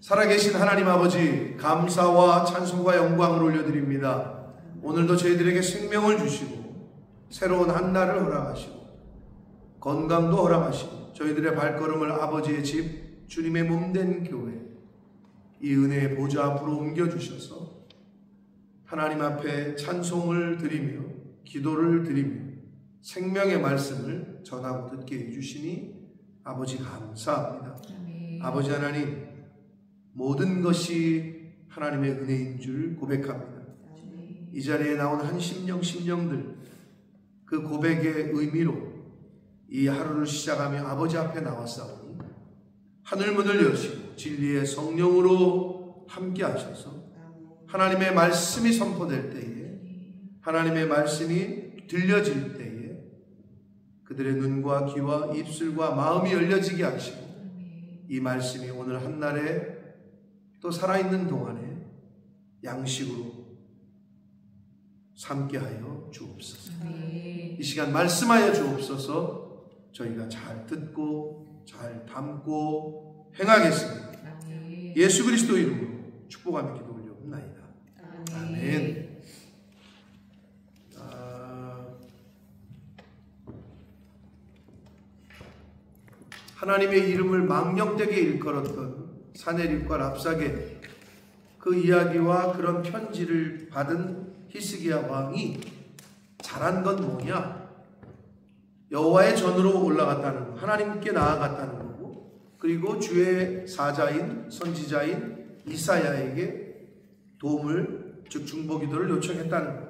살아계신 하나님 아버지, 감사와 찬송과 영광을 올려드립니다. 오늘도 저희들에게 생명을 주시고 새로운 한 날을 허락하시고 건강도 허락하시고 저희들의 발걸음을 아버지의 집, 주님의 몸된 교회, 이 은혜의 보좌 앞으로 옮겨주셔서 하나님 앞에 찬송을 드리며 기도를 드리며 생명의 말씀을 전하고 듣게 해주시니 아버지 감사합니다. 아버지 하나님, 모든 것이 하나님의 은혜인 줄 고백합니다. 이 자리에 나온 한 심령들, 그 고백의 의미로 이 하루를 시작하며 아버지 앞에 나왔사오니 하늘문을 여시고 진리의 성령으로 함께 하셔서 하나님의 말씀이 선포될 때에, 하나님의 말씀이 들려질 때에 그들의 눈과 귀와 입술과 마음이 열려지게 하시고 이 말씀이 오늘 한날에 또 살아있는 동안에 양식으로 삼게 하여 주옵소서. 이 시간 말씀하여 주옵소서. 저희가 잘 듣고 잘 담고 행하겠습니다. 예수 그리스도 이름으로 축복하며 기도 올려옵나이다. 아멘. 하나님의 이름을 망령되게 일컬었던 사내립과 랍사게, 그 이야기와 그런 편지를 받은 히스기야 왕이 잘한 건 뭐냐? 여호와의 전으로 올라갔다는 거, 하나님께 나아갔다는 거고, 그리고 주의 사자인 선지자인 이사야에게 도움을, 즉 중보기도를 요청했다는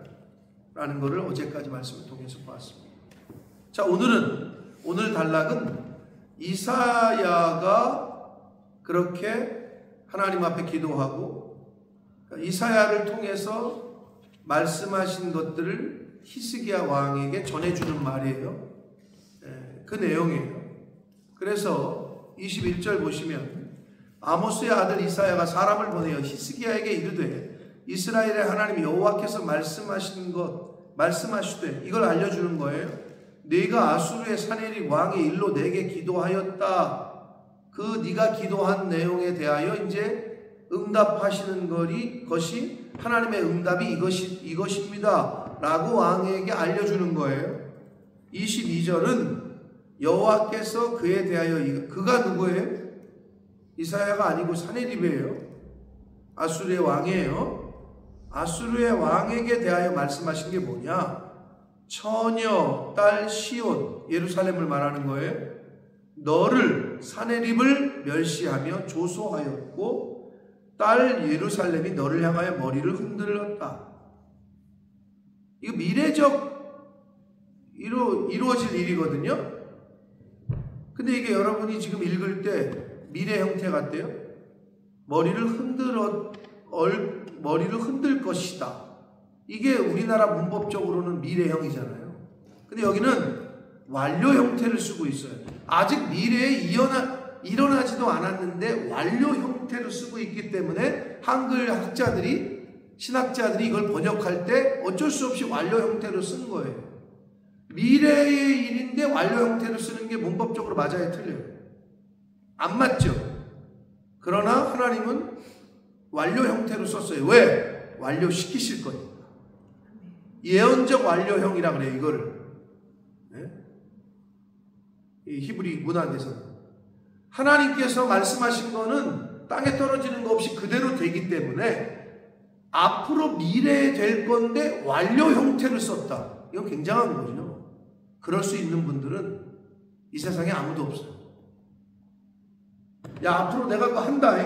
거라는 것을 어제까지 말씀을 통해서 보았습니다. 자, 오늘 단락은 이사야가 그렇게 하나님 앞에 기도하고 이사야를 통해서 말씀하신 것들을 히스기야 왕에게 전해주는 말이에요. 그 내용이에요. 그래서 21절 보시면 아모스의 아들 이사야가 사람을 보내어 히스기야에게 이르되 이스라엘의 하나님 여호와께서 말씀하시되 이걸 알려주는 거예요. 네가 아수르의 사내립 왕의 일로 내게 기도하였다. 그 네가 기도한 내용에 대하여 이제 응답하시는 것이 하나님의 응답이 이것입니다 라고 왕에게 알려주는 거예요. 22절은 여호와께서 그에 대하여, 그가 누구예요? 이사야가 아니고 사내립이에요. 아수르의 왕이에요. 아수르의 왕에게 대하여 말씀하신 게 뭐냐? 처녀 딸 시온, 예루살렘을 말하는 거예요. 너를, 사내립을 멸시하며 조소하였고 딸 예루살렘이 너를 향하여 머리를 흔들었다. 이거 미래적 이루어질 일이거든요. 근데 이게 여러분이 지금 읽을 때 미래 형태 같대요. 머리를 흔들 것이다. 이게 우리나라 문법적으로는 미래형이잖아요. 근데 여기는 완료 형태를 쓰고 있어요. 아직 미래에 일어나지도 않았는데 완료 형태로 쓰고 있기 때문에 한글 학자들이, 신학자들이 이걸 번역할 때 어쩔 수 없이 완료 형태로 쓴 거예요. 미래의 일인데 완료 형태로 쓰는 게 문법적으로 맞아요, 틀려요? 안 맞죠? 그러나 하나님은 완료 형태로 썼어요. 왜? 완료시키실 거니까. 예언적 완료형이라 그래요, 이거를. 이 히브리 문학에서는 하나님께서 말씀하신 거는 땅에 떨어지는 거 없이 그대로 되기 때문에 앞으로 미래에 될 건데 완료 형태를 썼다. 이건 굉장한 거죠. 그럴 수 있는 분들은 이 세상에 아무도 없어요. 야, 앞으로 내가 그거 한다.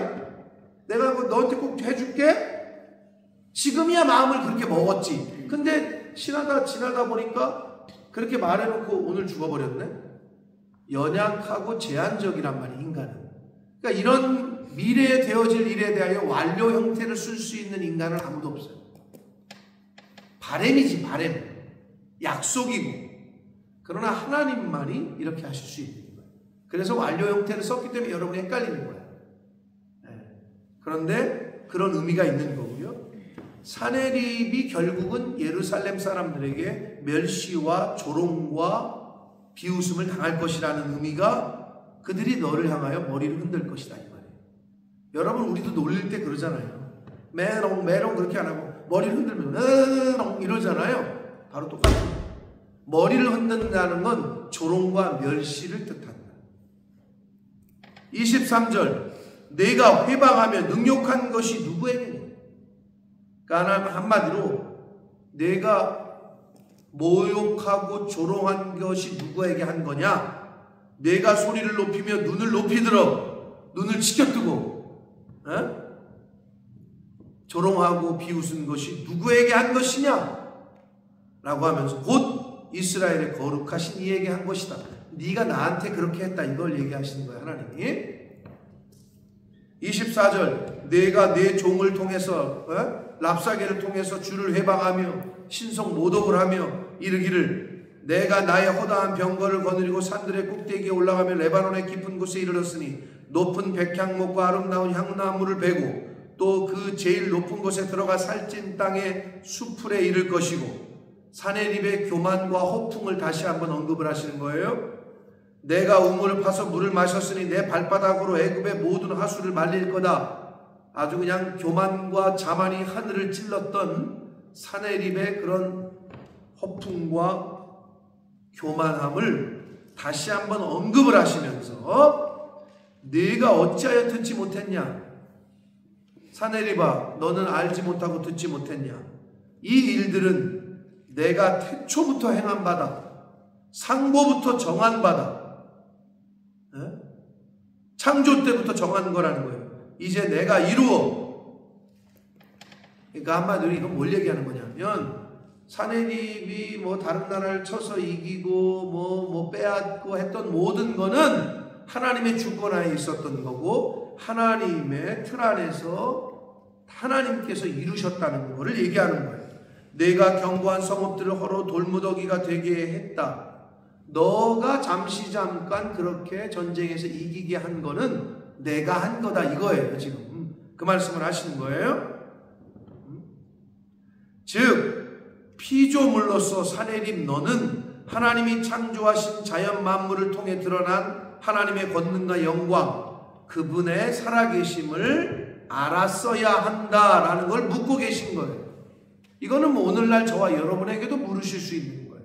내가 그거 너한테 꼭 해줄게. 지금이야 마음을 그렇게 먹었지. 근데 지나다 보니까 그렇게 말해놓고 오늘 죽어버렸네. 연약하고 제한적이란 말이에요, 인간은. 그러니까 이런 미래에 되어질 일에 대하여 완료 형태를 쓸 수 있는 인간은 아무도 없어요. 바램이지, 바램. 약속이고. 그러나 하나님만이 이렇게 하실 수 있는 거예요. 그래서 완료 형태를 썼기 때문에 여러분이 헷갈리는 거예요. 그런데 그런 의미가 있는 거고요. 사내립이 결국은 예루살렘 사람들에게 멸시와 조롱과 비웃음을 당할 것이라는 의미가, 그들이 너를 향하여 머리를 흔들 것이다, 이 말이에요. 여러분 우리도 놀릴 때 그러잖아요. 메롱 메롱 그렇게 안 하고 머리를 흔들면 메롱 이러잖아요. 바로 똑같아요. 머리를 흔든다는 건 조롱과 멸시를 뜻한다. 23절 내가 회방하며 능욕한 것이 누구에게냐? 그러니까 한마디로 내가 모욕하고 조롱한 것이 누구에게 한 거냐? 내가 소리를 높이며 눈을 높이 들어 눈을 치켜뜨고 조롱하고 비웃은 것이 누구에게 한 것이냐? 라고 하면서 곧 이스라엘의 거룩하신 이에게 한 것이다. 네가 나한테 그렇게 했다 이걸 얘기하시는 거예요 하나님이. 24절 내가 내 종을 통해서 랍사게를 통해서 주를 회방하며 신성 모독을 하며 이르기를 내가 나의 허다한 병거를 거느리고 산들의 꼭대기에 올라가며 레바논의 깊은 곳에 이르렀으니 높은 백향목과 아름다운 향나무를 베고 또 그 제일 높은 곳에 들어가 살찐 땅의 수풀에 이를 것이고 사내립의 교만과 허풍을 다시 한번 언급을 하시는 거예요. 내가 우물을 파서 물을 마셨으니 내 발바닥으로 애굽의 모든 하수를 말릴 거다. 아주 그냥 교만과 자만이 하늘을 찔렀던 사내립의 그런 허풍과 교만함을 다시 한번 언급을 하시면서 네가 어찌하여 듣지 못했냐? 사내립아 너는 알지 못하고 듣지 못했냐? 이 일들은 내가 태초부터 행한 바다. 상보부터 정한 바다. 창조 때부터 정한 거라는 거예요. 이제 내가 이루어. 그러니까 한마디로 이건 뭘 얘기하는 거냐면 사내립이 뭐 다른 나라를 쳐서 이기고 뭐 빼앗고 했던 모든 거는 하나님의 주권하에 있었던 거고 하나님의 틀 안에서 하나님께서 이루셨다는 것을 얘기하는 거예요. 내가 견고한 성읍들을 허로 돌무더기가 되게 했다. 너가 잠깐 그렇게 전쟁에서 이기게 한 거는 내가 한 거다 이거예요. 지금 그 말씀을 하시는 거예요. 즉 피조물로서 사내립 너는 하나님이 창조하신 자연 만물을 통해 드러난 하나님의 권능과 영광 그분의 살아계심을 알았어야 한다라는 걸 묻고 계신 거예요. 이거는 뭐 오늘날 저와 여러분에게도 물으실 수 있는 거예요.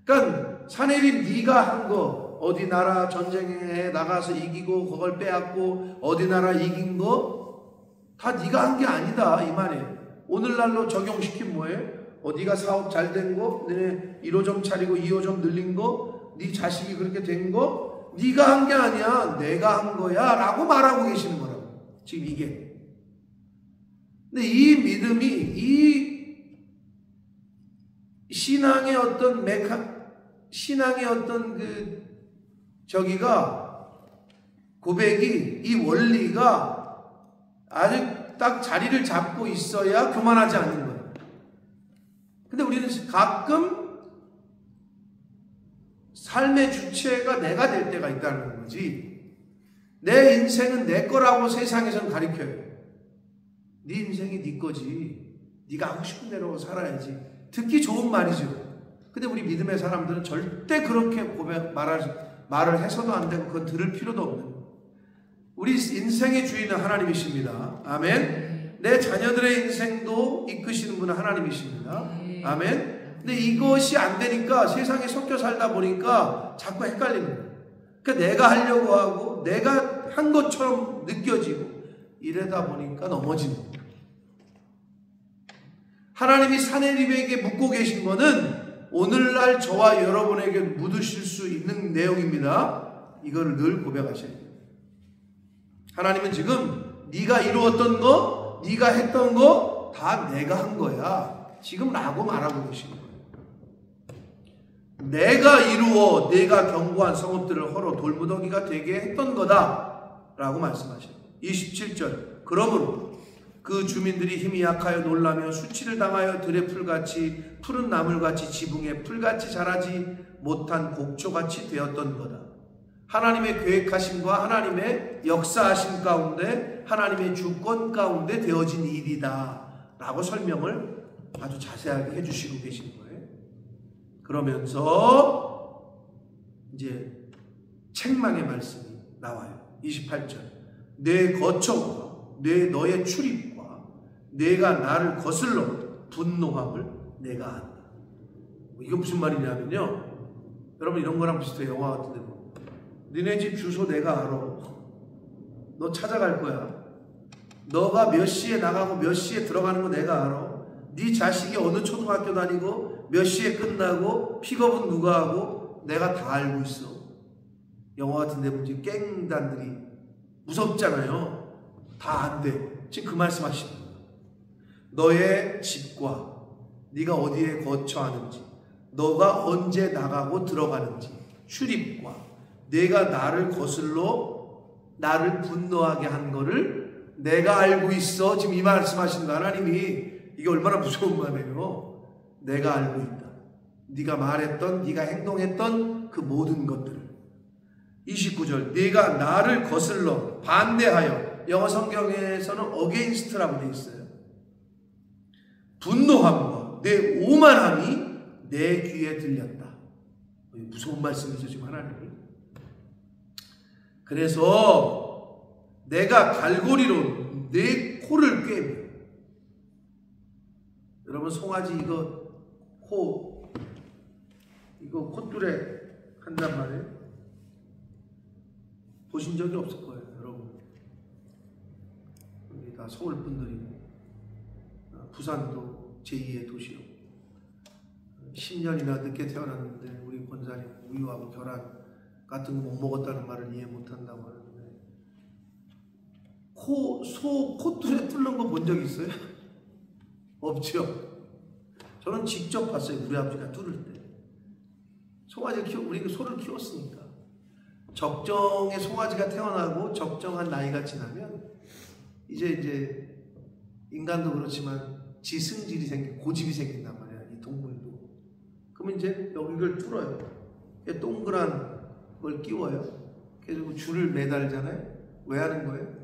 그러니까 사내립 네가 한 거 어디 나라 전쟁에 나가서 이기고 그걸 빼앗고 어디 나라 이긴 거 다 네가 한 게 아니다 이 말이에요. 오늘날로 적용시킨 뭐예요? 네가 사업 잘 된 거, 네 1호점 차리고 2호점 늘린 거, 네 자식이 그렇게 된 거 네가 한 게 아니야 내가 한 거야 라고 말하고 계시는 거라고 지금 이게. 근데 이 믿음이 이 신앙의 어떤 신앙의 어떤 고백이 이 원리가 아주 딱 자리를 잡고 있어야 교만하지 않는 거예요. 근데 우리는 가끔 삶의 주체가 내가 될 때가 있다는 거지. 내 인생은 내 거라고 세상에서는 가르쳐요. 네 인생이 네 거지. 네가 하고 싶은 대로 살아야지. 듣기 좋은 말이죠. 근데 우리 믿음의 사람들은 절대 그렇게 말을 해서도 안 되고 그건 들을 필요도 없는 거예요. 우리 인생의 주인은 하나님이십니다. 아멘. 내 자녀들의 인생도 이끄시는 분은 하나님이십니다. 아멘. 근데 이것이 안 되니까 세상에 섞여 살다 보니까 자꾸 헷갈리는 거예요. 그러니까 내가 하려고 하고 내가 한 것처럼 느껴지고 이러다 보니까 넘어지는 거예요. 하나님이 사내립에게 묻고 계신 것은 오늘날 저와 여러분에게 묻으실 수 있는 내용입니다. 이거를 늘 고백하셔야 돼요. 하나님은 지금 네가 이루었던 거, 네가 했던 거 다 내가 한 거야. 지금 라고 말하고 계신 거예요. 내가 이루어 내가 견고한 성읍들을 허로 돌무더기가 되게 했던 거다 라고 말씀하셔요. 27절 그러므로 그 주민들이 힘이 약하여 놀라며 수치를 당하여 들의 풀같이 푸른 나물같이 지붕에 풀같이 자라지 못한 곡초같이 되었던 거다. 하나님의 계획하심과 하나님의 역사하심 가운데 하나님의 주권 가운데 되어진 일이다 라고 설명을 아주 자세하게 해주시고 계신 거예요. 그러면서 이제 책망의 말씀이 나와요. 28절 내 거처와 너의 출입과 내가 나를 거슬러 분노함을 내가 안다. 이게 무슨 말이냐면요, 여러분 이런 거랑 비슷해요. 영화 같은 데 보면 너네 집 주소 내가 알아. 너 찾아갈 거야. 너가 몇 시에 나가고 몇 시에 들어가는 거 내가 알아. 네 자식이 어느 초등학교 다니고 몇 시에 끝나고 픽업은 누가 하고 내가 다 알고 있어. 영화 같은 데 보면 갱단들이 무섭잖아요. 다 안 돼. 지금 그 말씀 하시는 거예요. 너의 집과 네가 어디에 거처하는지, 너가 언제 나가고 들어가는지, 출입과 내가 나를 거슬러 나를 분노하게 한 거를 내가 알고 있어. 지금 이 말씀하시는 거 하나님이. 이게 얼마나 무서운 말이에요. 내가 알고 있다. 네가 말했던, 네가 행동했던 그 모든 것들을. 29절, 네가 나를 거슬러 반대하여, 영어 성경에서는 against라고 되어 있어요. 분노함과 내 오만함이 내 귀에 들렸다. 무서운 말씀이죠 지금 하나님이. 그래서 내가 갈고리로 내 코를 꿰며. 여러분 송아지 이거 콧줄에 한단 말이에요. 보신 적이 없을 거예요 여러분. 여기 다 서울 분들이고, 부산도 제2의 도시요. 10년이나 늦게 태어났는데 우리 권사님 우유하고 계란 같은 거 못 먹었다는 말을 이해 못한다고 하는데, 소 콧줄에 뚫는 거 본 적 있어요? 없죠. 저는 직접 봤어요. 우리 아버지가 뚫을 때. 송아지 우리 소를 키웠으니까. 적정의 송아지가 태어나고 적정한 나이가 지나면 이제 인간도 그렇지만 지승질이 고집이 생긴단 말이야. 이 동물도. 그러면 이제 여기를 뚫어요. 동그란 걸 끼워요. 그래서 줄을 매달잖아요. 왜 하는 거예요?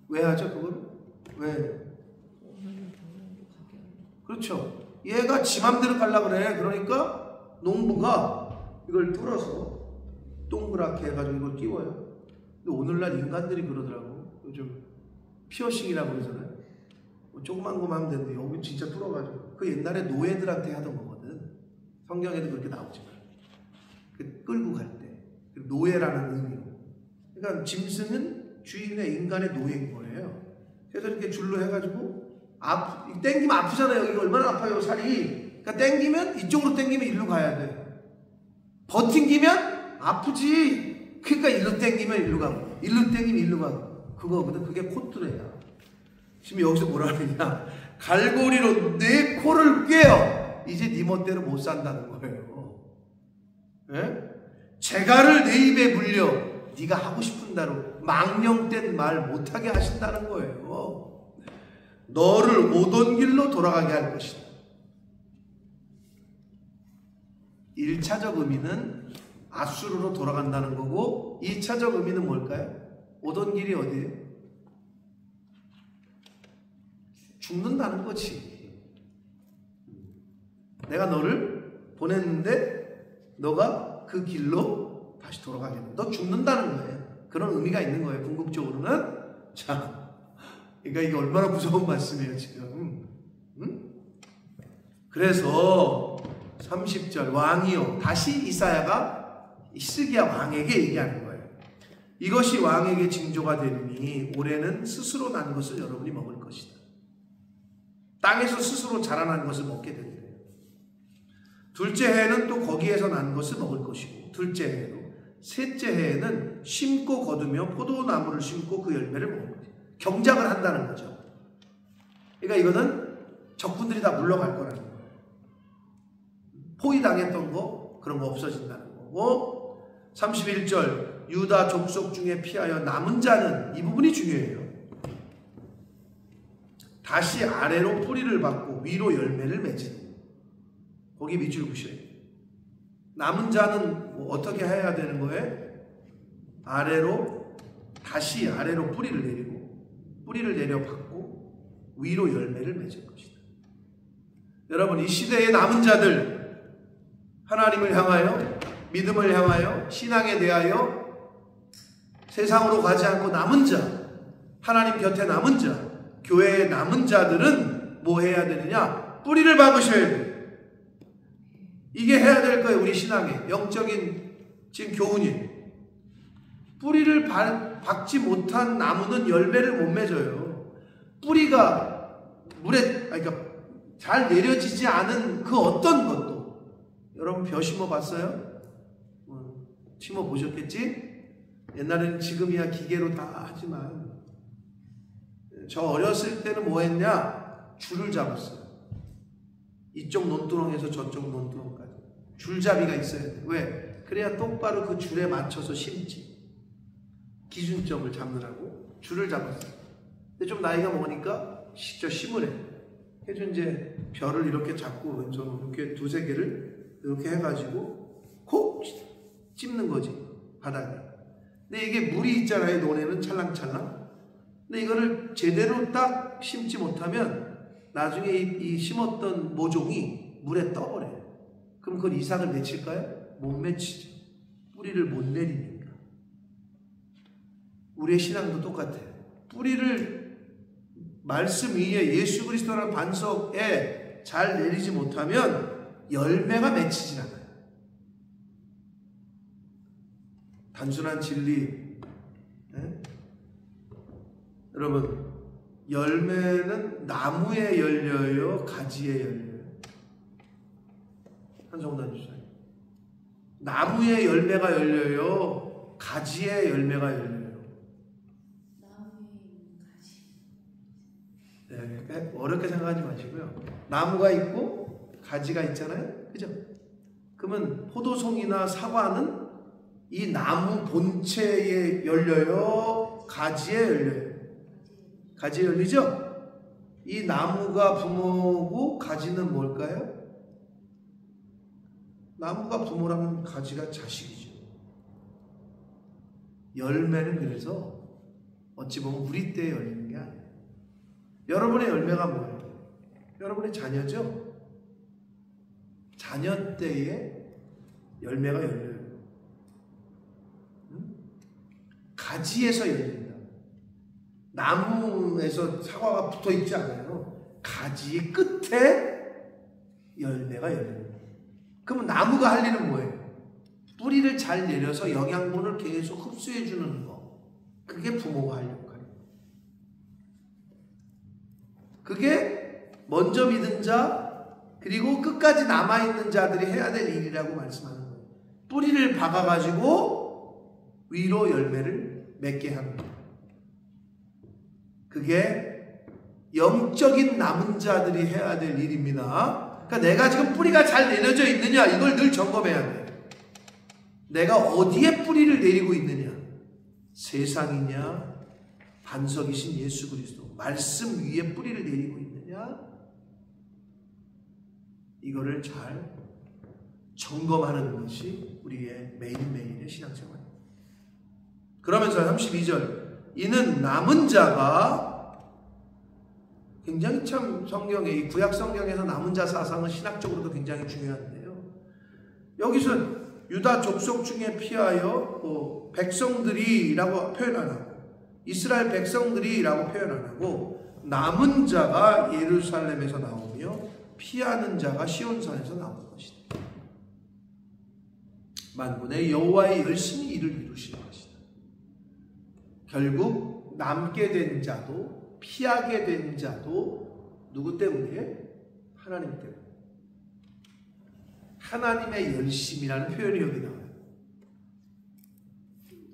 왜 하죠 그걸? 왜? 그렇죠. 얘가 지 맘대로 가려고 그래. 그러니까 농부가 이걸 뚫어서 동그랗게 해가지고 이걸 끼워요. 근데 오늘날 인간들이 그러더라고. 요즘 피어싱이라고 그러잖아요. 뭐 조그만 거만 하면 되는데 여기 진짜 뚫어가지고. 그 옛날에 노예들한테 하던 거거든. 성경에도 그렇게 나오지만. 끌고 갈 때. 노예라는 의미로. 그러니까 짐승은 주인의 인간의 노예인 거예요. 그래서 이렇게 줄로 해가지고 땡기면 아프잖아요. 여기가 얼마나 아파요 살이. 그러니까 땡기면 이쪽으로 땡기면 일로 가야 돼. 버팅기면 아프지. 그러니까 일로 땡기면 일로 가고 일로 땡기면 일로 가고. 그거거든. 그게 콧뚜레야. 지금 여기서 뭐라 그러냐, 갈고리로 내 코를 꿰어. 이제 네 멋대로 못 산다는 거예요. 예? 재갈을 내 입에 물려 네가 하고 싶은 대로 망령된 말 못하게 하신다는 거예요. 너를 오던 길로 돌아가게 할 것이다. 1차적 의미는 아수르로 돌아간다는 거고, 2차적 의미는 뭘까요? 오던 길이 어디예요? 죽는다는 거지. 내가 너를 보냈는데 너가 그 길로 다시 돌아가게 돼. 너 죽는다는 거예요. 그런 의미가 있는 거예요. 궁극적으로는. 자, 그러니까 이게 얼마나 무서운 말씀이에요 지금. 그래서 30절, 왕이요. 다시 이사야가 히스기야 왕에게 얘기하는 거예요. 이것이 왕에게 징조가 되니 올해는 스스로 난 것을 여러분이 먹을 것이다. 땅에서 스스로 자라난 것을 먹게 된대요. 둘째 해에는 또 거기에서 난 것을 먹을 것이고, 둘째 해에도, 셋째 해에는 심고 거두며 포도나무를 심고 그 열매를 먹을 거예요. 경작을 한다는 거죠. 그러니까 이거는 적군들이 다 물러갈 거라는 거예요. 포위당했던 거, 그런 거 없어진다는 거고, 31절, 유다 족속 중에 피하여 남은 자는, 이 부분이 중요해요. 다시 아래로 뿌리를 받고 위로 열매를 맺은. 거기 밑줄 그으셔요. 남은 자는 뭐 어떻게 해야 되는 거예요? 다시 아래로 뿌리를 내리고, 뿌리를 내려 받고 위로 열매를 맺을 것이다. 여러분, 이 시대의 남은 자들, 하나님을 향하여, 믿음을 향하여, 신앙에 대하여 세상으로 가지 않고 남은 자, 하나님 곁에 남은 자, 교회에 남은 자들은 뭐 해야 되느냐? 뿌리를 박으셔야 돼요. 이게 해야 될 거예요. 우리 신앙의 영적인 지금 교훈이. 뿌리를 박지 못한 나무는 열매를 못 맺어요. 뿌리가 물에, 그러니까 잘 내려지지 않은 그 어떤 것도. 여러분 벼 심어 봤어요? 심어 보셨겠지? 옛날에는 지금이야 기계로 다 하지만 저 어렸을 때는 뭐 했냐? 줄을 잡았어요. 이쪽 논두렁에서 저쪽 논두렁까지 줄잡이가 있어야 돼. 왜? 그래야 똑바로 그 줄에 맞춰서 심지. 기준점을 잡느라고 줄을 잡았어요. 근데 좀 나이가 먹으니까 직접 심으래. 그래서 이제 벼를 이렇게 잡고 왼손으로 이렇게 두세 개를 이렇게 해가지고 콕 찝는 거지, 바닥에. 근데 이게 물이 있잖아요, 논에는 찰랑찰랑. 근데 이거를 제대로 딱 심지 못하면 나중에 이 심었던 모종이 물에 떠버려요. 그럼 그걸 이삭을 맺힐까요? 못 맺히죠. 뿌리를 못 내리니까. 우리의 신앙도 똑같아요. 뿌리를 말씀 위에 예수 그리스도라는 반석에 잘 내리지 못하면 열매가 맺히질 않아요. 단순한 진리. 네? 여러분, 열매는 나무에 열려요, 가지에 열려요? 한성단 주사님. 나무에 열매가 열려요, 가지에 열매가 열려요? 네, 어렵게 생각하지 마시고요. 나무가 있고 가지가 있잖아요, 그죠? 그러면 포도송이나 사과는 이 나무 본체에 열려요, 가지에 열려요? 가지에 열리죠? 이 나무가 부모고 가지는 뭘까요? 나무가 부모라면 가지가 자식이죠. 열매는 그래서 어찌 보면 우리 때에 열리는 게 아니에요. 여러분의 열매가 뭐예요? 여러분의 자녀죠? 자녀 때에 열매가 열려요. 가지에서 열린다. 나무에서 사과가 붙어 있지 않아요. 가지 끝에 열매가 열려요. 그러면 나무가 할 일은 뭐예요? 뿌리를 잘 내려서 영양분을 계속 흡수해 주는 거. 그게 부모가 할 역할이에요. 그게 먼저 믿은 자 그리고 끝까지 남아있는 자들이 해야 될 일이라고 말씀하는 거예요. 뿌리를 박아가지고 위로 열매를 맺게 하는 거예요. 그게 영적인 남은 자들이 해야 될 일입니다. 그러니까 내가 지금 뿌리가 잘 내려져 있느냐 이걸 늘 점검해야 돼요. 내가 어디에 뿌리를 내리고 있느냐, 세상이냐 반석이신 예수 그리스도 말씀 위에 뿌리를 내리고 있느냐, 이거를 잘 점검하는 것이 우리의 매일매일의 신앙생활입니다. 그러면서 32절 이는 남은 자가, 굉장히 참 성경에 이 구약 성경에서 남은 자 사상은 신학적으로도 굉장히 중요한데요. 여기서 유다 족속 중에 피하여 백성들이라고 표현 안 하고 이스라엘 백성들이라고 표현 안 하고 남은 자가 예루살렘에서 나오며 피하는 자가 시온산에서 나오는 것이다. 만군의 여호와의 열심히 이를 이루시는 것이다. 결국 남게 된 자도 피하게 된 자도 누구 때문이에요? 하나님 때문에. 하나님의 열심이라는 표현이 여기 나와요.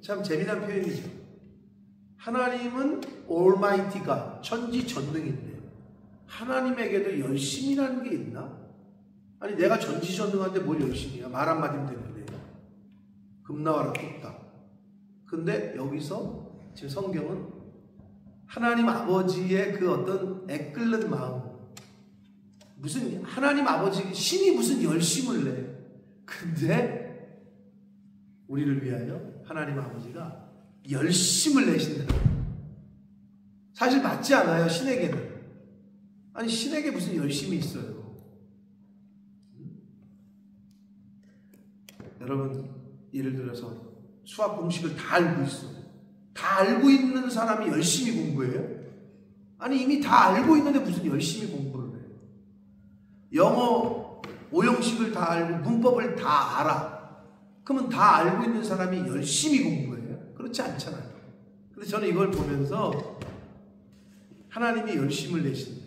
참 재미난 표현이죠. 하나님은 Almighty God, 천지전능인데 하나님에게도 열심이라는 게 있나? 아니 내가 전지전능한데 뭘 열심이야? 말 한마디면 되는데 금 나와라 뚝딱. 근데 여기서 지금 성경은 하나님 아버지의 그 어떤 애끓는 마음, 무슨 하나님 아버지 신이 무슨 열심을 내. 근데 우리를 위하여 하나님 아버지가 열심을 내신다. 사실 맞지 않아요, 신에게는. 아니 신에게 무슨 열심이 있어요. 여러분 예를 들어서 수학 공식을 다 알고 있어. 다 알고 있는 사람이 열심히 공부해요? 아니 이미 다 알고 있는데 무슨 열심히 공부를 해요? 영어 오형식을 다 알고 문법을 다 알아. 그러면 다 알고 있는 사람이 열심히 공부해요? 그렇지 않잖아요. 근데 저는 이걸 보면서 하나님이 열심을 내시는,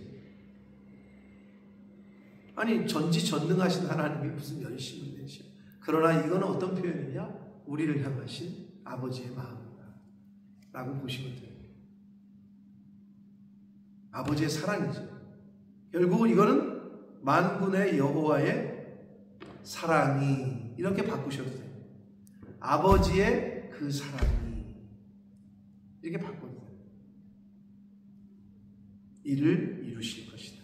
아니 전지전능하신 하나님이 무슨 열심을 내셔. 그러나 이거는 어떤 표현이냐? 우리를 향하신 아버지의 마음이다 라고 보시면 돼요. 아버지의 사랑이죠. 결국은 이거는 만군의 여호와의 사랑이, 이렇게 바꾸셔도 돼요. 아버지의 그 사랑이, 이렇게 바꿔도 돼요. 이를 이루실 것이다.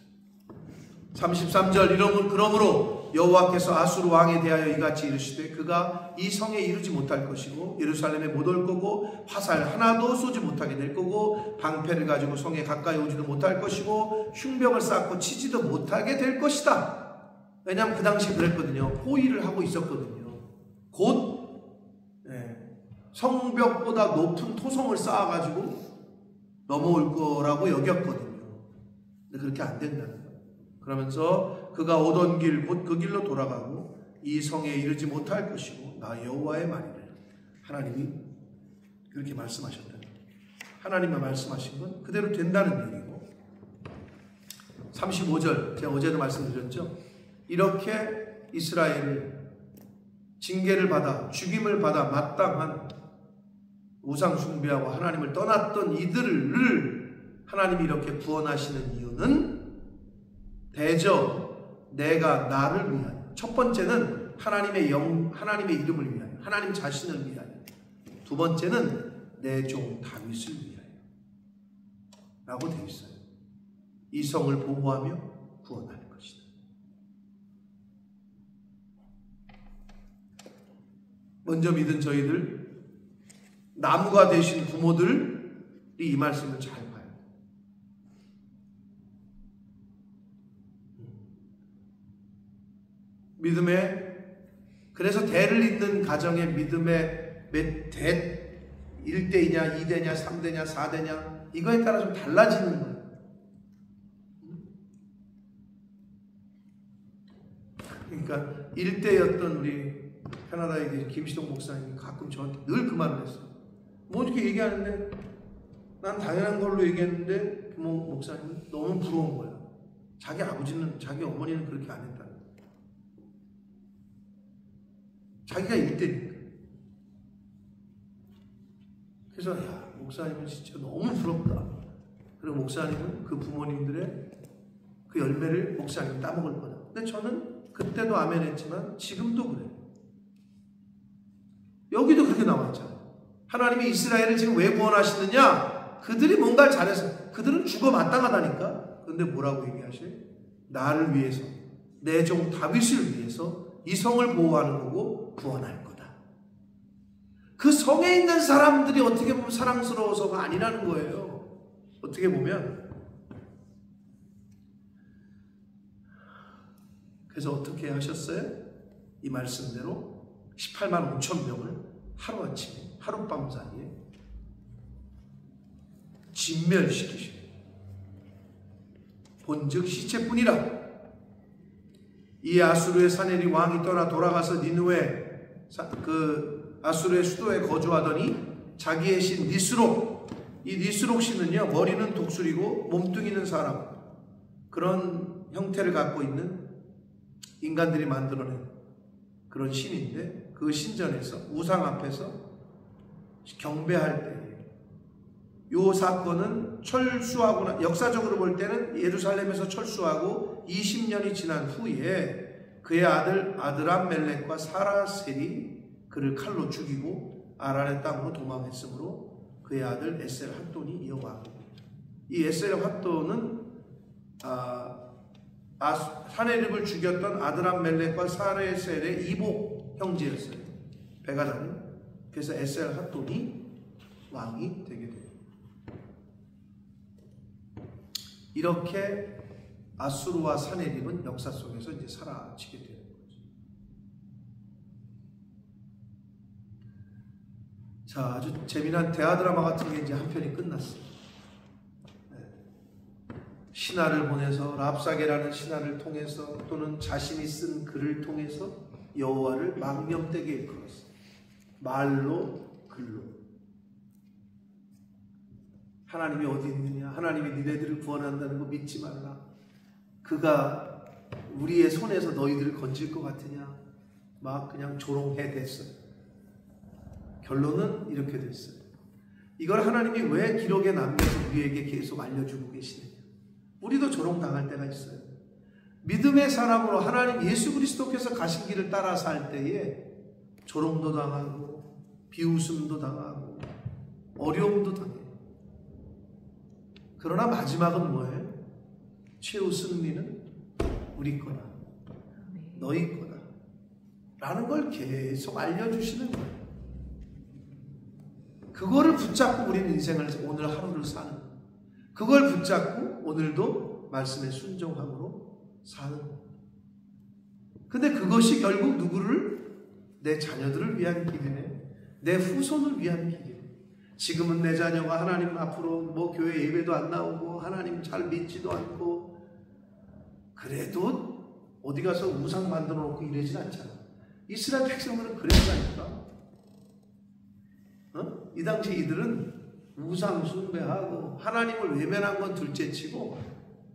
33절, 그러므로 여호와께서 아수르 왕에 대하여 이같이 이르시되 그가 이 성에 이르지 못할 것이고 예루살렘에 못 올 거고 화살 하나도 쏘지 못하게 될 거고 방패를 가지고 성에 가까이 오지도 못할 것이고 흉병을 쌓고 치지도 못하게 될 것이다. 왜냐하면 그 당시 그랬거든요. 포위를 하고 있었거든요. 곧 성벽보다 높은 토성을 쌓아가지고 넘어올 거라고 여겼거든요. 근데 그렇게 안 된다는 거예요. 그러면서 그가 오던 길 곧 그 길로 돌아가고 이 성에 이르지 못할 것이고 나 여호와의 말이래. 하나님이 그렇게 말씀하셨다. 하나님이 말씀하신 건 그대로 된다는 얘기고, 35절 제가 어제도 말씀드렸죠. 이렇게 이스라엘을 징계를 받아 죽임을 받아 마땅한 우상 숭배하고 하나님을 떠났던 이들을 하나님이 이렇게 구원하시는 이유는 대저 내가 나를 위하여, 첫 번째는 하나님의 이름을 위하여, 하나님 자신을 위하여, 두 번째는 내 종 다윗을 위하여 라고 되어 있어요. 이 성을 보호하며 구원하는 것이다. 먼저 믿은 저희들, 나무가 되신 부모들이 이 말씀을 잘 봐요. 그래서 대를 잇는 가정의 믿음의 1대이냐 2대냐 3대냐 4대냐 이거에 따라 좀 달라지는 거예요. 그러니까 1대였던 우리 캐나다에 계신 김시동 목사님이 가끔 저한테 늘 그 말을 했어요. 뭐 이렇게 얘기하는데 난 당연한 걸로 얘기했는데 목사님은 너무 부러운 거야. 자기 아버지는, 자기 어머니는 그렇게 안 했다. 자기가 1대니까. 그래서 야, 목사님은 진짜 너무 부럽다. 그리고 목사님은 그 부모님들의 그 열매를 목사님이 따먹을 거다. 근데 저는 그때도 아멘 했지만 지금도 그래요. 여기도 그렇게 나와 있잖아요. 하나님이 이스라엘을 지금 왜 구원하시느냐? 그들이 뭔가를 잘해서. 그들은 죽어 마땅하다니까. 그런데 뭐라고 얘기하셔요? 나를 위해서, 내 종 다윗을 위해서 이 성을 보호하는 거고 구원할 거다. 그 성에 있는 사람들이 어떻게 보면 사랑스러워서가 아니라는 거예요. 어떻게 보면. 그래서 어떻게 하셨어요? 이 말씀대로 18만 5천 명을 하루아침에, 하룻밤 사이에 진멸시키시고, 본즉 시체뿐이라. 이 아수르의 사내리 왕이 떠나 돌아가서 니느웨 그 아수르의 수도에 거주하더니 자기의 신 니스록, 이 니스록 신은요, 머리는 독수리고 몸뚱이는 사람, 그런 형태를 갖고 있는 인간들이 만들어낸 그런 신인데, 그 신전에서 우상 앞에서 경배할 때 이 사건은 철수하고, 역사적으로 볼 때는 예루살렘에서 철수하고 20년이 지난 후에 그의 아들 아드람멜렉과 사라셀이 그를 칼로 죽이고 아란의 땅으로 도망했으므로 그의 아들 에셀 핫돈이 이어가고, 이 에셀 핫돈은 사네립을 죽였던 아드람멜렉과 사레셀의 이복 형제였어요. 배가 다른. 그래서 에셀 핫돈이 왕이 되게 돼요. 이렇게 아수르와 사네립은 역사 속에서 이제 사라지게 되는 거죠. 자, 아주 재미난 대하 드라마 같은 게 이제 한 편이 끝났어요. 신하를 보내서 랍사게라는 신하를 통해서 또는 자신이 쓴 글을 통해서 여호와를 망령되게 일컬었어요. 말로 글로. 하나님이 어디 있느냐? 하나님이 니네들을 구원한다는 거 믿지 말라. 그가 우리의 손에서 너희들을 건질 것 같으냐? 막 그냥 조롱해댔어요. 결론은 이렇게 됐어요. 이걸 하나님이 왜 기록에 남겨서 우리에게 계속 알려주고 계시느냐? 우리도 조롱당할 때가 있어요. 믿음의 사람으로 하나님 예수 그리스도께서 가신 길을 따라 살 때에 조롱도 당하고 비웃음도 당하고 어려움도 당해요. 그러나 마지막은 뭐예요? 최후 승리는 우리 거다. 너희 거다. 라는 걸 계속 알려주시는 거예요. 그거를 붙잡고 우리는 인생을 오늘 하루를 사는 거예요. 그걸 붙잡고 오늘도 말씀에 순종함으로 사는 거예요. 근데 그것이 결국 누구를? 내 자녀들을 위한 길이네. 내 후손을 위한 길이네. 지금은 내 자녀가 하나님 앞으로 뭐 교회 예배도 안 나오고 하나님 잘 믿지도 않고 그래도 어디 가서 우상 만들어 놓고 이러진 않잖아. 이스라엘 백성들은 그랬다니까. 이 당시 이들은 우상 숭배하고 하나님을 외면한 건 둘째치고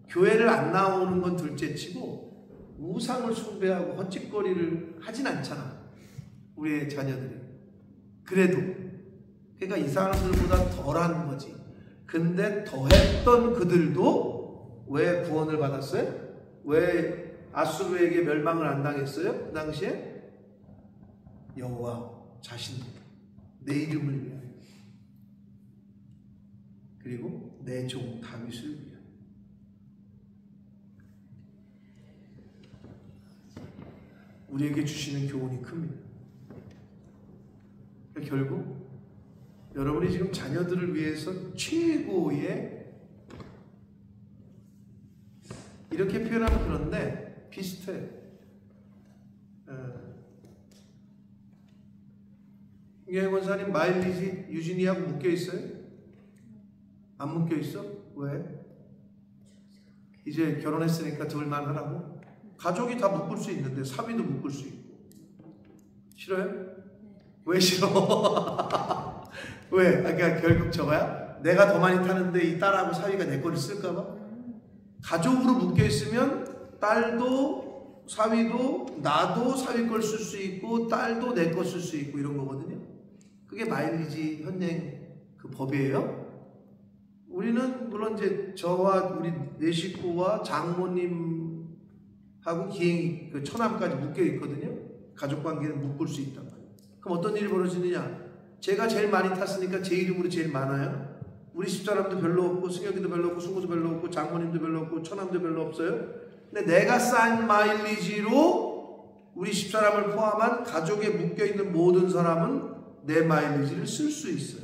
교회를 안 나오는 건 둘째치고 우상을 숭배하고 헛짓거리를 하진 않잖아. 우리의 자녀들이. 그래도 그러니까 이 사람들보다 덜한 거지. 근데 더했던 그들도 왜 구원을 받았어요? 왜 아수르에게 멸망을 안 당했어요? 그 당시에 여호와 자신 내 이름을 위하여 그리고 내 종 다윗을 위하여. 우리에게 주시는 교훈이 큽니다. 결국 여러분이 지금 자녀들을 위해서 최고의, 이렇게 표현하면 그런데 비슷해. 김경희 권사님 마일리지 유진이하고 묶여있어요? 안 묶여있어? 왜? 이제 결혼했으니까 둘만 하라고? 가족이 다 묶을 수 있는데 사위도 묶을 수 있고. 싫어요? 왜 싫어? 왜? 그러니까 결국 저거야? 내가 더 많이 타는데 이 딸하고 사위가 내 거를 쓸까봐? 가족으로 묶여있으면 딸도 사위도 나도 사위 걸 쓸 수 있고 딸도 내 거 쓸 수 있고 이런 거거든요. 그게 마일리지 현행 그 법이에요. 우리는 물론 이제 저와 우리 네 식구와 장모님하고 기행이 그 처남까지 묶여 있거든요. 가족 관계는 묶을 수 있단 말이에요. 그럼 어떤 일이 벌어지느냐? 제가 제일 많이 탔으니까 제 이름으로 제일 많아요. 우리 집사람도 별로 없고 승혁이도 별로 없고 승우도 별로 없고 장모님도 별로 없고 처남도 별로 없어요. 근데 내가 쌓인 마일리지로 우리 집사람을 포함한 가족에 묶여있는 모든 사람은 내 마일리지를 쓸 수 있어요.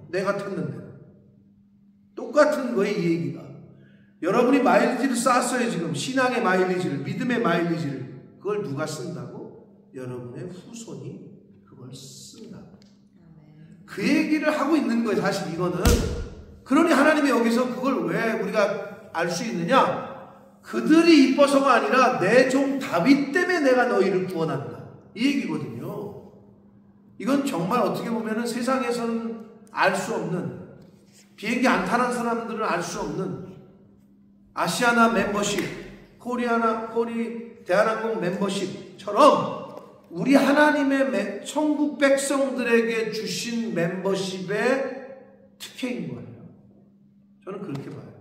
내가 탔는데. 똑같은 거예요, 이 얘기가. 여러분이 마일리지를 쌓았어요, 지금. 신앙의 마일리지를, 믿음의 마일리지를. 그걸 누가 쓴다고? 여러분의 후손이 그걸 쓴다. 그 얘기를 하고 있는 거예요, 사실 이거는. 그러니 하나님이 여기서 그걸 왜 우리가 알 수 있느냐? 그들이 이뻐서가 아니라 내 종 다윗 때문에 내가 너희를 구원한다. 이 얘기거든요. 이건 정말 어떻게 보면 세상에서는 알 수 없는, 비행기 안 타는 사람들은 알 수 없는 아시아나 멤버십, 대한항공 멤버십처럼 우리 하나님의 천국 백성들에게 주신 멤버십의 특혜인 거예요. 저는 그렇게 봐요.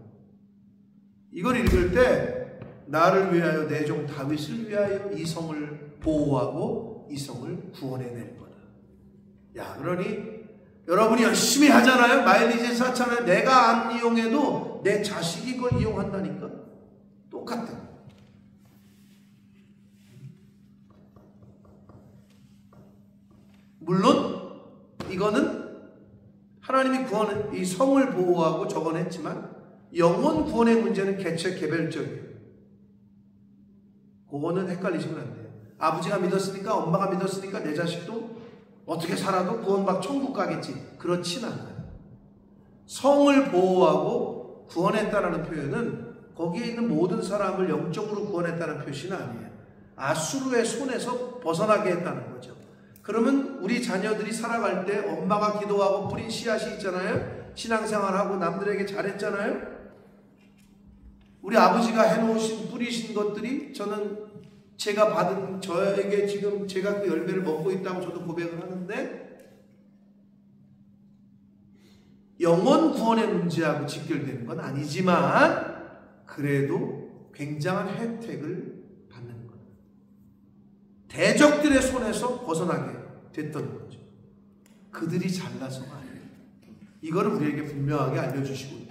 이걸 읽을 때 나를 위하여 내 종 다윗을 위하여 이 성을 보호하고 이 성을 구원해낼 거다. 야, 그러니 여러분이 열심히 하잖아요. 마일리지 쌓잖아요. 내가 안 이용해도 내 자식이 그걸 이용한다니까. 똑같아. 물론 이거는 하나님이 구원, 이 성을 보호하고 저건 했지만 영혼 구원의 문제는 개별적이에요. 그거는 헷갈리시면 안 돼요. 아버지가 믿었으니까 엄마가 믿었으니까 내 자식도 어떻게 살아도 구원받 천국 가겠지. 그렇진 않아요. 성을 보호하고 구원했다라는 표현은 거기에 있는 모든 사람을 영적으로 구원했다는 표시는 아니에요. 아수르의 손에서 벗어나게 했다는 거죠. 그러면 우리 자녀들이 살아갈 때 엄마가 기도하고 뿌린 씨앗이 있잖아요. 신앙생활하고 남들에게 잘했잖아요. 우리 아버지가 해놓으신 뿌리신 것들이 저는 제가 받은 저에게 지금 제가 그 열매를 먹고 있다고 저도 고백을 하는데 영원 구원의 문제하고 직결되는 건 아니지만 그래도 굉장한 혜택을 받는 것. 대적들의 손에서 벗어나게 됐던 거죠. 그들이 잘나서가 아니에요. 이거를 우리에게 분명하게 알려주시고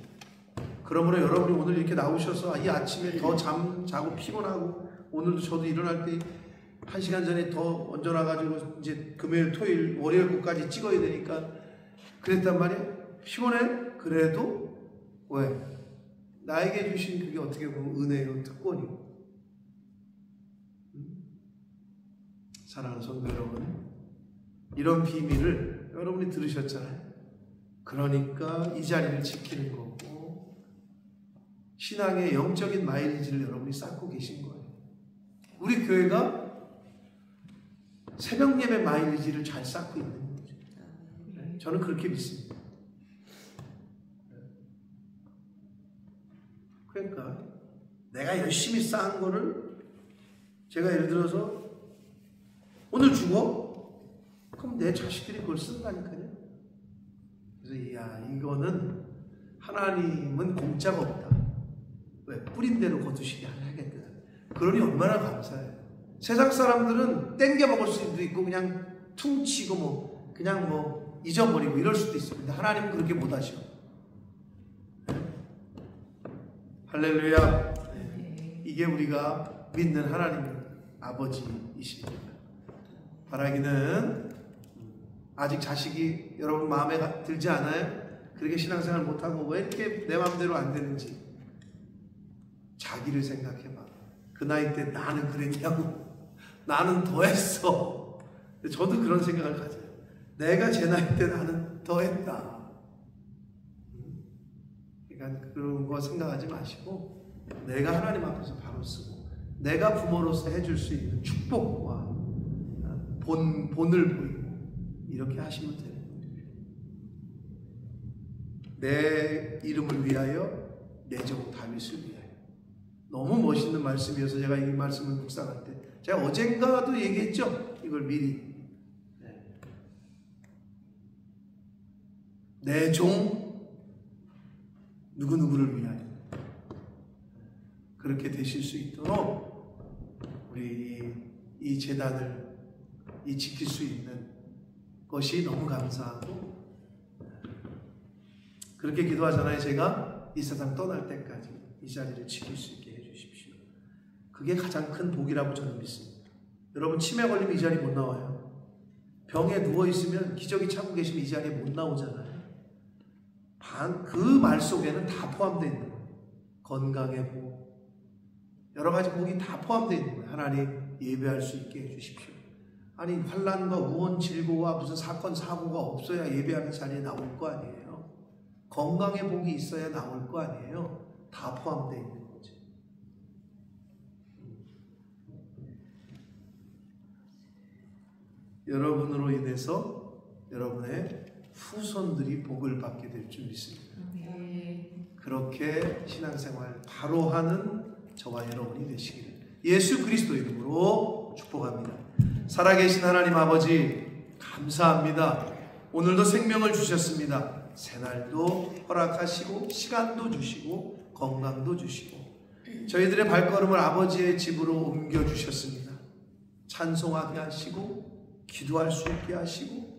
그러므로 여러분이 오늘 이렇게 나오셔서 이 아침에 더 자고 피곤하고 오늘도 저도 일어날 때 1시간 전에 더 먼저 나가지고 이제 금요일, 토요일, 월요일 것까지 찍어야 되니까 그랬단 말이에요. 피곤해? 그래도 왜? 나에게 주신 그게 어떻게 보면 은혜요, 특권이고. 사랑하는 성도 여러분, 이런 비밀을 여러분이 들으셨잖아요. 그러니까 이 자리를 지키는 거고 신앙의 영적인 마일리지를 여러분이 쌓고 계신 거예요. 우리 교회가 새벽 예배 마일리지를 잘 쌓고 있는 거죠. 저는 그렇게 믿습니다. 그러니까 내가 열심히 쌓은 거를 제가 예를 들어서 오늘 죽어? 그럼 내 자식들이 그걸 쓴다니까요. 그래서 이거는 하나님은 공짜가 없다. 왜? 뿌린 대로 거두시게 하겠다. 그러니 얼마나 감사해요. 세상 사람들은 땡겨 먹을 수도 있고 그냥 퉁치고 그냥 잊어버리고 이럴 수도 있어요. 근데 하나님은 그렇게 못 하셔. 할렐루야. 이게 우리가 믿는 하나님 아버지이십니다. 바라기는 아직 자식이 여러분 마음에 들지 않아요? 그렇게 신앙생활 못하고 왜 이렇게 내 마음대로 안 되는지 자기를 생각해봐. 그 나이 때 나는 그랬냐고. 나는 더 했어. 저도 그런 생각을 가져요. 내가 제 나이 때 나는 더 했다. 그러니까 그런 거 생각하지 마시고 내가 하나님 앞에서 바로 쓰고 내가 부모로서 해줄 수 있는 축복과 본을 보이고 이렇게 하시면 돼요. 내 이름을 위하여 내 종 다윗을 위하여. 너무 멋있는 말씀이어서 제가 이 말씀을 묵상할 때 제가 어젠가도 얘기했죠. 이걸 미리 내 종 누구누구를 위하여 그렇게 되실 수 있도록 우리 이 제단을 지킬 수 있는 것이 너무 감사하고 그렇게 기도하잖아요. 제가 이 세상 떠날 때까지 이 자리를 지킬 수 있게 해주십시오. 그게 가장 큰 복이라고 저는 믿습니다. 여러분 치매 걸리면 이 자리 못 나와요. 병에 누워있으면 기저귀 차고 계시면 이 자리에 못 나오잖아요. 그 말 속에는 다 포함되어 있는 거예요. 건강의 복, 여러 가지 복이 다 포함되어 있는 거예요. 하나님 예배할 수 있게 해주십시오. 아니 환난과 우원 질고와 무슨 사건 사고가 없어야 예배하는 자리에 나올 거 아니에요. 건강의 복이 있어야 나올 거 아니에요. 다 포함되어 있는 거죠. 여러분으로 인해서 여러분의 후손들이 복을 받게 될 줄 믿습니다. 그렇게 신앙생활 바로 하는 저와 여러분이 되시기를 예수 그리스도 이름으로 축복합니다. 살아계신 하나님 아버지 감사합니다. 오늘도 생명을 주셨습니다. 새날도 허락하시고 시간도 주시고 건강도 주시고 저희들의 발걸음을 아버지의 집으로 옮겨주셨습니다. 찬송하게 하시고 기도할 수 있게 하시고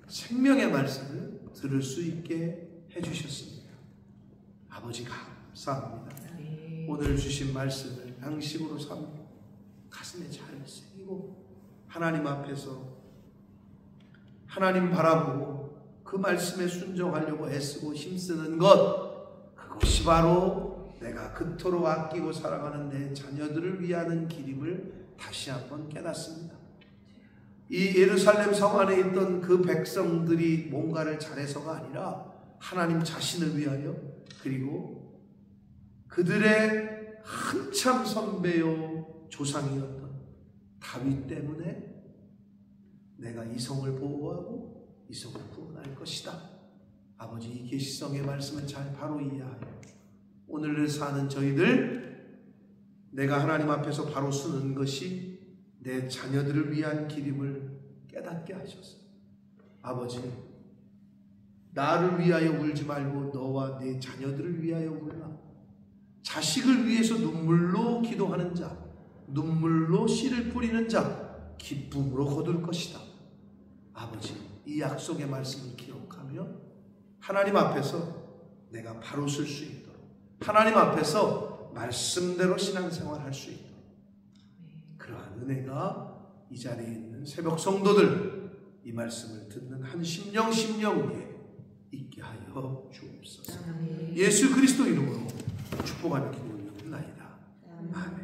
생명의 말씀을 들을 수 있게 해주셨습니다. 아버지 감사합니다. 오늘 주신 말씀을 양식으로 삼고 가슴에 잘 새기고 하나님 앞에서 하나님 바라보고 그 말씀에 순종하려고 애쓰고 힘쓰는 것, 그것이 바로 내가 그토록 아끼고 사랑하는 내 자녀들을 위하는 길임을 다시 한번 깨닫습니다. 이 예루살렘 성 안에 있던 그 백성들이 뭔가를 잘해서가 아니라 하나님 자신을 위하여, 그리고 그들의 한참 선배요 조상이었던 다윗 때문에 내가 이 성을 보호하고 이 성을 구원할 것이다. 아버지, 이 계시성의 말씀을 잘 바로 이해하여 오늘을 사는 저희들, 내가 하나님 앞에서 바로 서는 것이 내 자녀들을 위한 길임을 깨닫게 하셔서, 아버지, 나를 위하여 울지 말고 너와 내 자녀들을 위하여 울라. 자식을 위해서 눈물로 기도하는 자, 눈물로 씨를 뿌리는 자, 기쁨으로 거둘 것이다. 아버지, 이 약속의 말씀을 기억하며 하나님 앞에서 내가 바로 설 수 있도록, 하나님 앞에서 말씀대로 신앙생활할 수 있도록, 그러한 은혜가 이 자리에 있는 새벽 성도들, 이 말씀을 듣는 한 심령 위에 있게 하여 주옵소서. 예수 그리스도 이름으로 축복하며 기도드리옵나이다. 아멘.